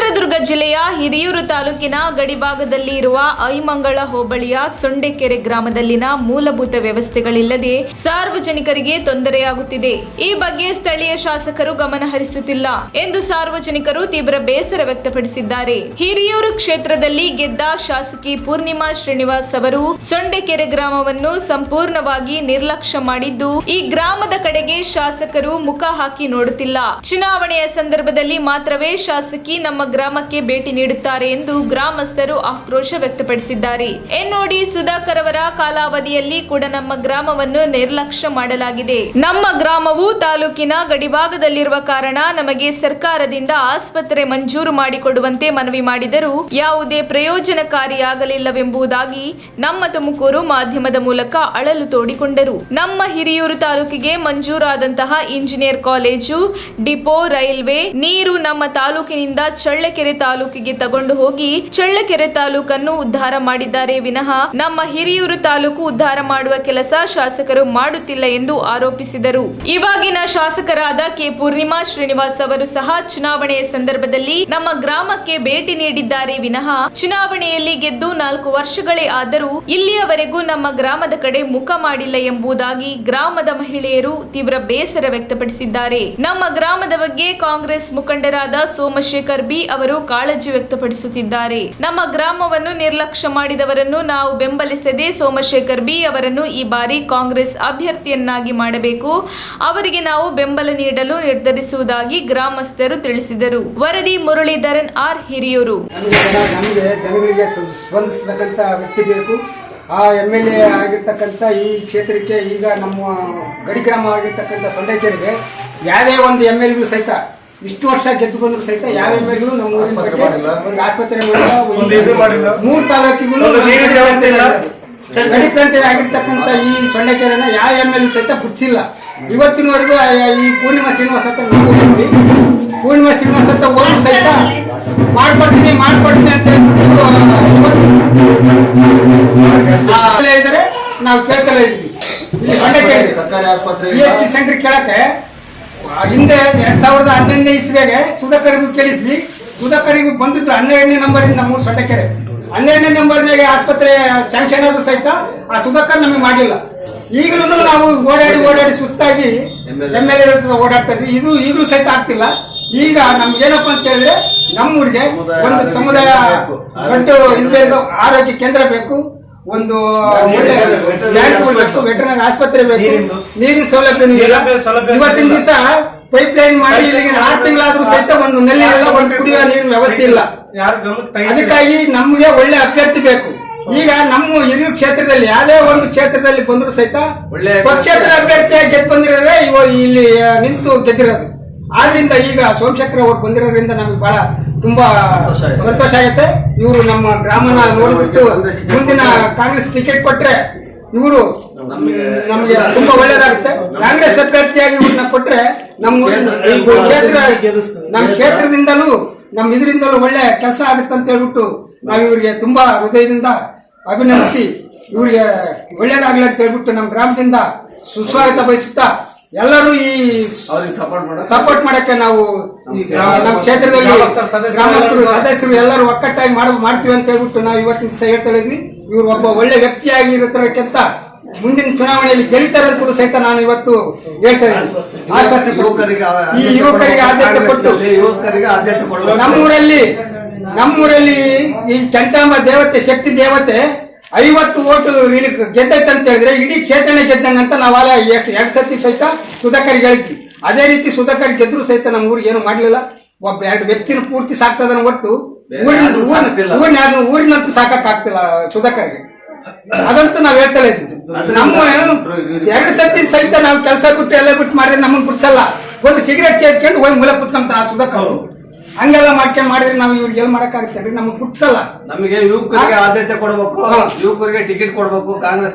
ಚಿತ್ರದುರ್ಗ ಜಿಲ್ಲೆಯ ಹಿರಿಯೂರು ತಾಲೂಕಿನ ಗಡಿಭಾಗದಲ್ಲಿ ಇರುವ ಐಮಂಗಳ ಹೋಬಳಿಯ ಸೊಂಡೆಕೆರೆ ಗ್ರಾಮದಲ್ಲಿನ ಮೂಲಭೂತ ವ್ಯವಸ್ಥೆಗಳಿಲ್ಲದೆ ಸಾರ್ವಜನಿಕರಿಗೆ ತೊಂದರೆಯಾಗುತ್ತಿದೆ. ಈ ಬಗ್ಗೆ ಸ್ಥಳೀಯ ಶಾಸಕರು ಗಮನ ಹರಿಸುತ್ತಿಲ್ಲ ಎಂದು ಸಾರ್ವಜನಿಕರು ತೀವ್ರ ಬೇಸರ ವ್ಯಕ್ತಪಡಿಸಿದ್ದಾರೆ. ಹಿರಿಯೂರು ಕ್ಷೇತ್ರದಲ್ಲಿ ಗೆದ್ದ ಶಾಸಕಿ ಪೂರ್ಣಿಮಾ ಶ್ರೀನಿವಾಸ್ ಅವರು ಸೊಂಡೆಕೆರೆ ಗ್ರಾಮವನ್ನು ಸಂಪೂರ್ಣವಾಗಿ ನಿರ್ಲಕ್ಷ್ಯ ಮಾಡಿದ್ದು, ಈ ಗ್ರಾಮದ ಕಡೆಗೆ ಶಾಸಕರು ಮುಖ ಹಾಕಿ ನೋಡುತ್ತಿಲ್ಲ. ಚುನಾವಣೆಯ ಸಂದರ್ಭದಲ್ಲಿ ಮಾತ್ರವೇ ಶಾಸಕಿ ನಮ್ಮ ಗ್ರಾಮಕ್ಕೆ ಭೇಟಿ ನೀಡುತ್ತಾರೆ ಎಂದು ಗ್ರಾಮಸ್ಥರು ಆಕ್ರೋಶ ವ್ಯಕ್ತಪಡಿಸಿದ್ದಾರೆ. ಎನ್ನೋಡಿ ಸುಧಾಕರ್ ಅವರ ಕಾಲಾವಧಿಯಲ್ಲಿ ಕೂಡ ನಮ್ಮ ಗ್ರಾಮವನ್ನು ನಿರ್ಲಕ್ಷ್ಯ ಮಾಡಲಾಗಿದೆ. ನಮ್ಮ ಗ್ರಾಮವು ತಾಲೂಕಿನ ಗಡಿಭಾಗದಲ್ಲಿರುವ ಕಾರಣ ನಮಗೆ ಸರ್ಕಾರದಿಂದ ಆಸ್ಪತ್ರೆ ಮಂಜೂರು ಮಾಡಿಕೊಡುವಂತೆ ಮನವಿ ಮಾಡಿದರೂ ಯಾವುದೇ ಪ್ರಯೋಜನಕಾರಿಯಾಗಲಿಲ್ಲವೆಂಬುದಾಗಿ ನಮ್ಮ ತುಮಕೂರು ಮಾಧ್ಯಮದ ಮೂಲಕ ಅಳಲು ತೋಡಿಕೊಂಡರು. ನಮ್ಮ ಹಿರಿಯೂರು ತಾಲೂಕಿಗೆ ಮಂಜೂರಾದಂತಹ ಇಂಜಿನಿಯರ್ ಕಾಲೇಜು, ಡಿಪೋ, ರೈಲ್ವೆ, ನೀರು ನಮ್ಮ ತಾಲೂಕಿನಿಂದ ಚಳ್ಳಕೆರೆ ತಾಲೂಕಿಗೆ ತಗೊಂಡು ಹೋಗಿ ಚಳ್ಳಕೆರೆ ತಾಲೂಕನ್ನು ಉದ್ಧಾರ ಮಾಡಿದ್ದಾರೆ ವಿನಃ ನಮ್ಮ ಹಿರಿಯೂರು ತಾಲೂಕು ಉದ್ಧಾರ ಮಾಡುವ ಕೆಲಸ ಶಾಸಕರು ಮಾಡುತ್ತಿಲ್ಲ ಎಂದು ಆರೋಪಿಸಿದರು. ಇವಾಗಿನ ಶಾಸಕರಾದ ಕೆ. ಪೂರ್ಣಿಮಾ ಶ್ರೀನಿವಾಸ್ ಅವರು ಸಹ ಚುನಾವಣೆಯ ಸಂದರ್ಭದಲ್ಲಿ ನಮ್ಮ ಗ್ರಾಮಕ್ಕೆ ಭೇಟಿ ನೀಡಿದ್ದಾರೆ ವಿನಃ ಚುನಾವಣೆಯಲ್ಲಿ ಗೆದ್ದು 4 ವರ್ಷಗಳೇ ಆದರೂ ಇಲ್ಲಿಯವರೆಗೂ ನಮ್ಮ ಗ್ರಾಮದ ಕಡೆ ಮುಖ ಮಾಡಿಲ್ಲ ಎಂಬುದಾಗಿ ಗ್ರಾಮದ ಮಹಿಳೆಯರು ತೀವ್ರ ಬೇಸರ ವ್ಯಕ್ತಪಡಿಸಿದ್ದಾರೆ. ನಮ್ಮ ಗ್ರಾಮದ ಬಗ್ಗೆ ಕಾಂಗ್ರೆಸ್ ಮುಖಂಡರಾದ ಸೋಮಶೇಖರ್ ಬಿ ಅವರು ಕಾಳಜಿ ವ್ಯಕ್ತಪಡಿಸುತ್ತಿದ್ದಾರೆ. ನಮ್ಮ ಗ್ರಾಮವನ್ನು ನಿರ್ಲಕ್ಷ್ಯ ಮಾಡಿದವರನ್ನು ನಾವು ಬೆಂಬಲಿಸದೆ ಸೋಮಶೇಖರ್ ಬಿ ಅವರನ್ನು ಈ ಬಾರಿ ಕಾಂಗ್ರೆಸ್ ಅಭ್ಯರ್ಥಿಯನ್ನಾಗಿ ಮಾಡಬೇಕು. ಅವರಿಗೆ ನಾವು ಬೆಂಬಲ ನೀಡಲು ನಿರ್ಧರಿಸುವುದಾಗಿ ಗ್ರಾಮಸ್ಥರು ತಿಳಿಸಿದರು. ವರದಿ ಮುರಳೀಧರನ್ ಆರ್, ಹಿರಿಯೂರು. ನಮಗೆ ಜನಗಳಿಗೆ ಸ್ಪಂದಿಸತಕ್ಕಂಥ ವ್ಯಕ್ತಿ ಬೇಕು. ಆ MLA ಆಗಿರ್ತಕ್ಕಂಥ ಈ ಕ್ಷೇತ್ರಕ್ಕೆ ಈಗ ನಮ್ಮ ಗಡಿ ಗ್ರಾಮ ಆಗಿರ್ತಕ್ಕಂಥ ಸೊಂಡೆಕೆರೆಗೆ ಯಾವುದೇ ಒಂದು MLA ಸಹಿತ ಇಷ್ಟು ವರ್ಷ ಗೆದ್ದು ಬಂದ್ರು ಸಹಿತ ಯಾವ MLA ನಮ್ಮ ಊರಿನ ಬಗ್ಗೆ ಒಂದು ಆಸ್ಪತ್ರೆ ಮಾಡಿಲ್ಲ. 3 ತಾಲೂಕಿಗೂ ಗಡಿ ಪ್ರಾಂತ್ಯ ಆಗಿರ್ತಕ್ಕಂಥ ಈ ಸೊಂಡೆಕೆರೆನ ಯಾವ MLA ಸಹಿತ ಬಿಡಿಸಿಲ್ಲ. ಇವತ್ತಿನವರೆಗೂ ಈ ಪೂರ್ಣಿಮಾ ಶ್ರೀನಿವಾಸ್ ಅಂತ ಪೂರ್ಣಿಮಾ ಶ್ರೀನಿವಾಸ್ ಅಂತ ಹೋಗಿ ಸಹಿತ ಮಾಡ್ಕೊಡ್ತೀನಿ ಅಂತ ಹೇಳ್ಬಿಟ್ಟು ನಾವು ಕೇಳ್ತಲೇ ಇದ್ವಿ. ಇಲ್ಲಿ ಸೊಂಡೆಕೆರೆ ಸರ್ಕಾರಿ ಆಸ್ಪತ್ರೆ PHC ಸೆಂಟರ್ ಕೇಳಕ್ಕೆ ಹಿಂದೆ 2011 ಇಸ್ವಿಗೆ ಸುಧಾಕರಿಗೂ ಕೇಳಿದ್ವಿ. ಸುಧಾಕರಿಗೂ ಬಂದಿದ್ರು 12ನೇ ನಂಬರಿಂದ ನಮ್ಮ ಸೊಂಡೆಕೆರೆ 12ನೇ ನಂಬರ್ನಾಗೆ ಆಸ್ಪತ್ರೆ ಸ್ಯಾಂಕ್ಷನ್ ಆದ್ರೂ ಸಹಿತ ಆ ಸುಧಾಕರ್ ನಮಗೆ ಮಾಡಲಿಲ್ಲ. ಈಗಲೂ ನಾವು ಓಡಾಡಿ ಸುಸ್ತಾಗಿ MLA ಓಡಾಡ್ತಾ ಇದ್ವಿ. ಇದು ಈಗಲೂ ಸಹಿತ ಆಗ್ತಿಲ್ಲ. ಈಗ ನಮ್ಗೆ ಏನಪ್ಪಾ ಅಂತ ಹೇಳಿದ್ರೆ ನಮ್ಮೂರಿಗೆ ಒಂದು ಸಮುದಾಯ ದೊಡ್ಡ ಇದು ಆರೋಗ್ಯ ಕೇಂದ್ರ ಬೇಕು, ಒಂದು ವೆಟರ್ನರಿ ಆಸ್ಪತ್ರೆ ಬೇಕು, ನೀರಿನ ಸೌಲಭ್ಯ ಇವತ್ತಿನ ದಿವಸ ಪೈಪ್ ಲೈನ್ ಮಾಡಿ ಇಲ್ಲಿಗೆ 6 ತಿಂಗಳಾದ್ರೂ ಸಹಿತ ಒಂದು ನಲ್ಲಿ ಎಲ್ಲ ಒಂದು ಕುಡಿಯುವ ನೀರಿನ ವ್ಯವಸ್ಥೆ ಇಲ್ಲ. ಅದಕ್ಕಾಗಿ ನಮ್ಗೆ ಒಳ್ಳೆ ಅಭ್ಯರ್ಥಿ ಬೇಕು. ಈಗ ನಮ್ಮ ಹಿರಿಯೂರು ಕ್ಷೇತ್ರದಲ್ಲಿ ಯಾವುದೇ ಒಂದು ಕ್ಷೇತ್ರದಲ್ಲಿ ಬಂದ್ರು ಸಹಿತ ಪಕ್ಷೇತರ ಅಭ್ಯರ್ಥಿಯಾಗಿ ಗೆದ್ದು ಬಂದಿರೋರೆ ಇಲ್ಲಿ ನಿಂತು ಗೆದ್ದಿರೋದು. ಆದ್ರಿಂದ ಈಗ ಸೋಮಶೇಖರ್ ಅವರು ಬಂದಿರೋದ್ರಿಂದ ನಮ್ಗೆ ಬಹಳ ತುಂಬಾ ಸಂತೋಷ ಆಗುತ್ತೆ. ಇವರು ನಮ್ಮ ಗ್ರಾಮನ ನೋಡಿಬಿಟ್ಟು ಮುಂದಿನ ಕಾಂಗ್ರೆಸ್ ಟಿಕೆಟ್ ಕೊಟ್ರೆ ಇವರು ನಮ್ಗೆ ತುಂಬಾ ಒಳ್ಳೇದಾಗುತ್ತೆ. ಕಾಂಗ್ರೆಸ್ ಅಭ್ಯರ್ಥಿಯಾಗಿ ಇವ್ರನ್ನ ಕೊಟ್ರೆ ನಮ್ಮ ಕ್ಷೇತ್ರದಿಂದಲೂ ನಮ್ಮ ಇದರಿಂದಲೂ ಒಳ್ಳೆ ಕೆಲಸ ಆಗುತ್ತೆ ಅಂತ ಹೇಳ್ಬಿಟ್ಟು ನಾವು ಇವರಿಗೆ ತುಂಬಾ ಹೃದಯದಿಂದ ಅಭಿನಂದಿಸಿ ಇವರಿಗೆ ಒಳ್ಳೇದಾಗ್ಲಿ ಅಂತ ಹೇಳ್ಬಿಟ್ಟು ನಮ್ಮ ಗ್ರಾಮದಿಂದ ಸುಸ್ವಾಗತ ಬಯಸುತ್ತಾ ಎಲ್ಲರೂ ಈ ಸಪೋರ್ಟ್ ಮಾಡಕ್ಕೆ ನಾವು ನಮ್ಮ ಕ್ಷೇತ್ರದಲ್ಲಿ ಗ್ರಾಮಸ್ಥರು ಸದಸ್ಯರು ಎಲ್ಲರೂ ಒಕ್ಕಟ್ಟಾಗಿ ಮಾಡ್ತೀವಿ ಅಂತ ಹೇಳ್ಬಿಟ್ಟು ನಾವು ಇವತ್ತಿನ ದಿವಸ ಹೇಳ್ತಾ ಇದ್ವಿ. ಇವರು ಒಬ್ಬ ಒಳ್ಳೆ ವ್ಯಕ್ತಿಯಾಗಿ ಇರೋದಕ್ಕಿಂತ ಮುಂದಿನ ಚುನಾವಣೆಯಲ್ಲಿ ಗೆಲ್ಲಿತಾರಂತೂ ಸಹಿತ ನಾನು ಇವತ್ತು ಹೇಳ್ತಾ ಇದ್ದೀನಿ. ಈ ಯುವಕರಿಗೆ ಆದ್ಯತೆ ಕೊಟ್ಟು ನಮ್ಮೂರಲ್ಲಿ ಈ ಕೆಂಚಾಂಬ ದೇವತೆ ಶಕ್ತಿ ದೇವತೆ 50 ಓಟು ಗೆದ್ದೈತೆ ಅಂತ ಹೇಳಿದ್ರೆ ಇಡೀ ಕ್ಷೇತ್ರನೇ ಗೆದ್ದಂಗಂತ ನಾವೆಲ್ಲ 2 ಸತಿ ಸಹಿತ ಸುಧಾಕರ್ಗೆ ಹೇಳಿದ್ವಿ. ಅದೇ ರೀತಿ ಸುಧಾಕರ್ ಗೆದ್ರು ಸಹಿತ ನಮ್ಮ ಊರಿಗೆ ಏನು ಮಾಡ್ಲಿಲ್ಲ. ಒಬ್ಬ 2 ವ್ಯಕ್ತಿನ ಪೂರ್ತಿ ಸಾಕ್ತದನ್ನ ಹೊರತು ಊರಿನಂತೂ ಸಾಕಕ್ ಆಗ್ತಿಲ್ಲ ಸುಧಾಕರ್ಗೆ. ಅದಂತೂ ನಾವ್ ಹೇಳ್ತಲೇ ಇದ್ವಿ. ನಮ್ಮ 2 ಸತಿ ಸಹಿತ ನಾವು ಕೆಲಸ ಬಿಟ್ಟು ಎಲ್ಲ ಬಿಟ್ಟು ಮಾಡಿದ್ರೆ ನಮ್ಮನ್ನ ಬಿಡ್ಸಲ್ಲ. ಒಂದು ಸಿಗರೇಟ್ ಸೇರ್ಕೊಂಡು ಹೋಗಿ ಮೂಲ ಕುತ್ಕೊಂತ ಸುಧಾಕರ್ ಹಂಗೆಲ್ಲ ಮಾಡ್ಕೊಂಡು ಮಾಡಿದ್ರೆ ನಾವು ಇವ್ರಿಗೆ ಎಲ್ಲಿ ಮಾಡಕ್ಕಾಗುತ್ತೆ? ನಮಗೆ ಬಿಡ್ಸಲ್ಲ. ನಮಗೆ ಯುವಕರಿಗೆ ಆದ್ಯತೆ ಕೊಡಬೇಕು, ಯುವಕರಿಗೆ ಟಿಕೆಟ್ ಕೊಡಬೇಕು ಕಾಂಗ್ರೆಸ್.